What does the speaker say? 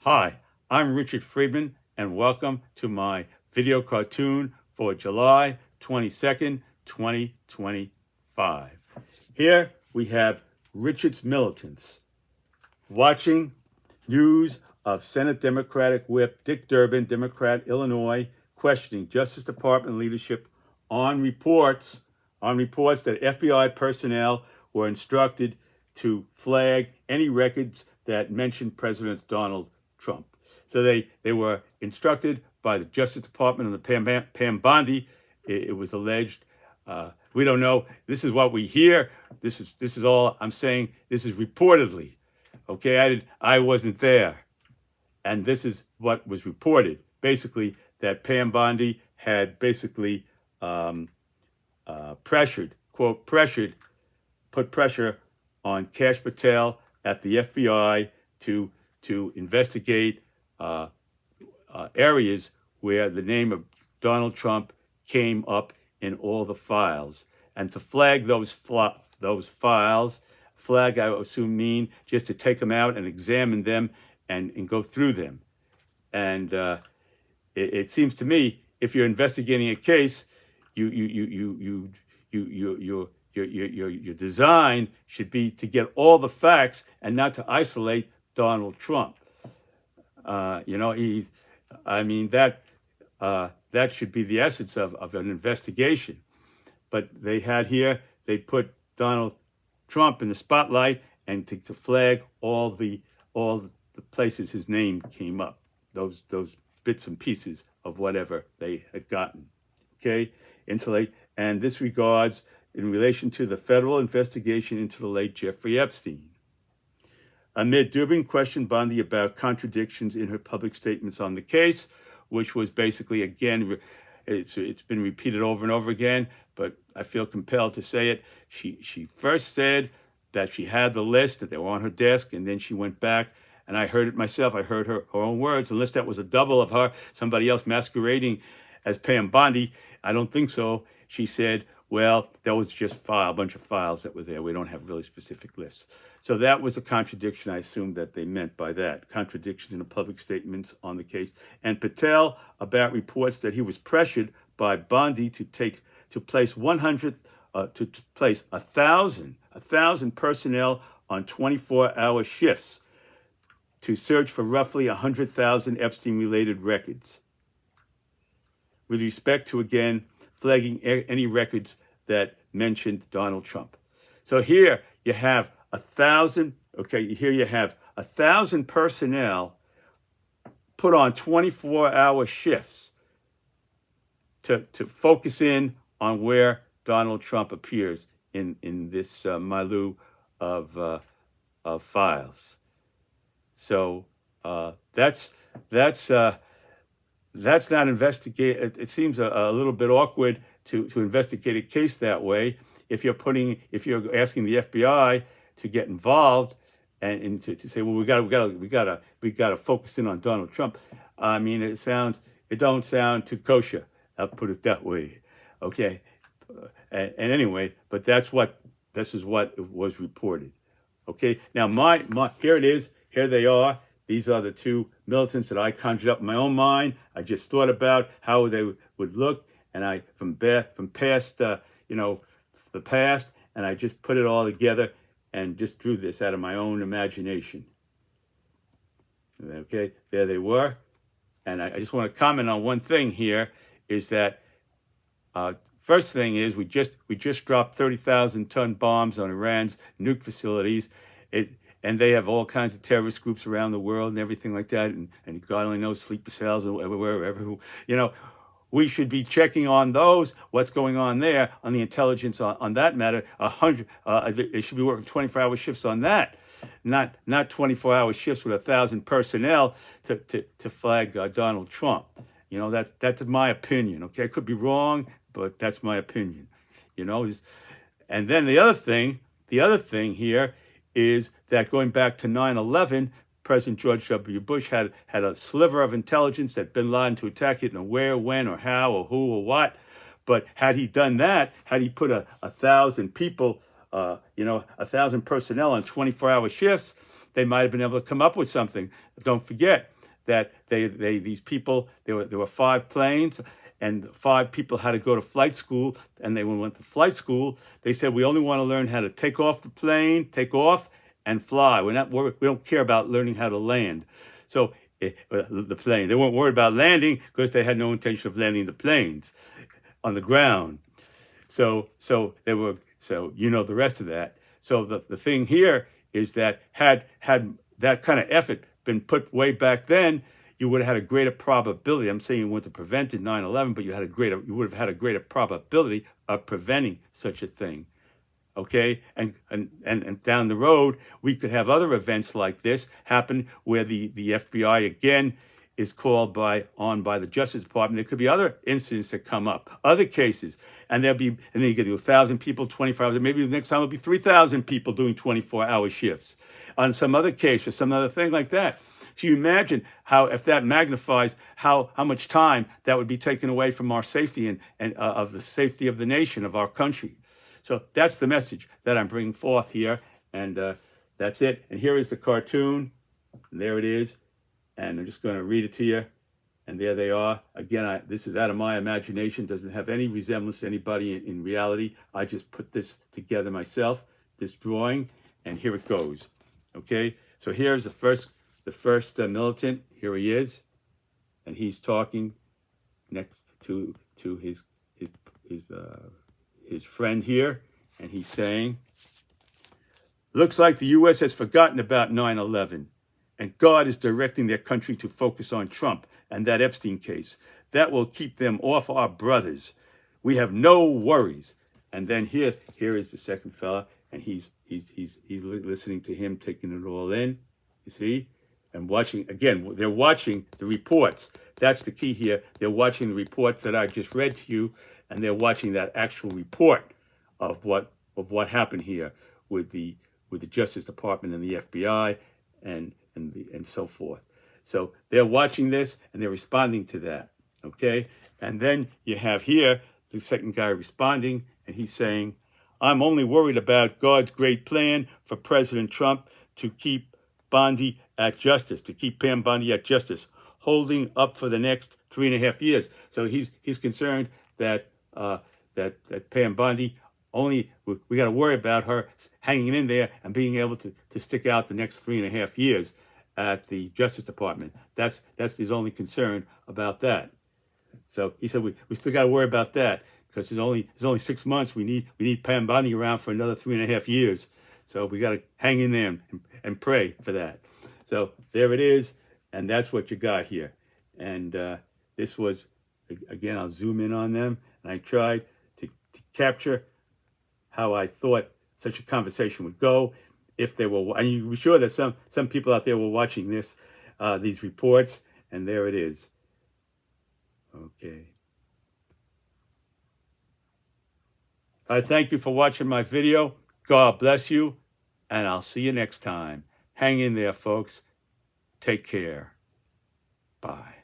Hi, I'm Richard Friedman, and welcome to my video cartoon for July 22nd, 2025. Here we have Richard's Militants watching news of Senate Democratic Whip Dick Durbin, Democrat, Illinois, questioning Justice Department leadership on reports that FBI personnel were instructed to flag any records that mentioned President Donald Trump. So they were instructed by the Justice Department and the Pam Bondi. It was alleged. We don't know. This is what we hear. This is all I'm saying. This is reportedly. Okay, I wasn't there, and this is what was reported. Basically, that Pam Bondi had basically put pressure on Kash Patel at the FBI to investigate areas where the name of Donald Trump came up in all the files, and to flag those files. Flag, I assume, mean just to take them out and examine them and go through them. And it seems to me, if you're investigating a case, your design should be to get all the facts and not to isolate Donald Trump. That should be the essence of an investigation. But they put Donald Trump in the spotlight and to flag all the places his name came up, those bits and pieces of whatever they had gotten. Okay, and this regards in relation to the federal investigation into the late Jeffrey Epstein. Amid Durbin questioned Bondi about contradictions in her public statements on the case, which was basically, again, it's been repeated over and over again, but I feel compelled to say it. She first said that she had the list, that they were on her desk, and then she went back, and I heard it myself. I heard her own words, unless that was a double of her, somebody else masquerading as Pam Bondi. I don't think so. She said, well, that was just a bunch of files that were there. We don't have really specific lists. So that was a contradiction, I assume, that they meant by that. Contradictions in the public statements on the case. And Patel about reports that he was pressured by Bondi to place 1,000 personnel on 24-hour shifts to search for roughly 100,000 Epstein-related records, with respect to, again, flagging any records that mentioned Donald Trump. So here you have 1,000. Okay, here you have 1,000 personnel put on 24-hour shifts to focus in on where Donald Trump appears in this milieu of files. So that's not investigate. It seems a little bit awkward to investigate a case that way. If you're asking the FBI to get involved and to say, well, we gotta focus in on Donald Trump. I mean, it don't sound too kosher. I'll put it that way. Okay. And anyway, but this is what was reported. Okay. Now here it is. Here they are. These are the two militants that I conjured up in my own mind. I just thought about how they would look, and from past, the past, and I just put it all together and just drew this out of my own imagination. Okay, there they were, and I just want to comment on one thing here. Is that first thing is we just dropped 30,000-ton bombs on Iran's nuke facilities. And they have all kinds of terrorist groups around the world and everything like that. And God only knows, sleeper cells or wherever. We should be checking on those, what's going on there, on the intelligence on that matter. They should be working 24-hour shifts on that, not 24-hour shifts with 1,000 personnel to flag Donald Trump. That's my opinion. Okay, I could be wrong, but that's my opinion. And then the other thing here is that going back to 9/11, President George W. Bush had a sliver of intelligence that bin Laden to attack it, and where, when, or how, or who, or what. But had he done that, had he put 1,000 people, 1,000 personnel on 24-hour shifts, they might have been able to come up with something. Don't forget, that these people, there were 5 planes, and 5 people had to go to flight school. And they went to flight school. They said, we only want to learn how to take off the plane, take off, and fly. We don't care about learning how to land. So the plane, they weren't worried about landing because they had no intention of landing the planes on the ground. So you know the rest of that. So the thing here is that had that kind of effort been put way back then, you would have had a greater probability. I'm saying you wouldn't have prevented 9/11, but you would have had a greater probability of preventing such a thing. Okay, and down the road, we could have other events like this happen where the FBI again is called on by the Justice Department. There could be other incidents that come up, other cases, and then you get 1,000 people, 24 hours. Maybe the next time it'll be 3,000 people doing 24-hour shifts on some other case or some other thing like that. So you imagine how, if that magnifies how much time that would be taken away from our safety and of the safety of the nation, of our country. So that's the message that I'm bringing forth here, and that's it. And here is the cartoon. And there it is. And I'm just going to read it to you. And there they are. Again, this is out of my imagination. Doesn't have any resemblance to anybody in reality. I just put this together myself, this drawing, and here it goes. Okay? So here's the first militant. Here he is. And he's talking next to his friend here, and he's saying, looks like the U.S. has forgotten about 9/11, and God is directing their country to focus on Trump and that Epstein case. That will keep them off our brothers. We have no worries. And then here is the second fella, and he's listening to him, taking it all in, you see, and watching. Again, they're watching the reports. That's the key here. They're watching the reports that I just read to you, and they're watching that actual report of what happened here with the Justice Department and the FBI and so forth. So they're watching this and they're responding to that. Okay, and then you have here the second guy responding, and he's saying, "I'm only worried about God's great plan for President Trump to keep Bondi at justice, to keep Pam Bondi at justice, holding up for the next 3.5 years." So he's concerned that Pam Bondi, only we got to worry about her hanging in there and being able to stick out the next 3.5 years at the Justice Department. That's his only concern about that. So he said we still got to worry about that because there's only 6 months. We need Pam Bondi around for another 3.5 years. So we got to hang in there and pray for that. So there it is, and that's what you got here. And this was, again, I'll zoom in on them, and I tried to capture how I thought such a conversation would go if they were, and you were sure that some people out there were watching these reports, and there it is. Okay. I thank you for watching my video. God bless you, and I'll see you next time. Hang in there, folks. Take care. Bye.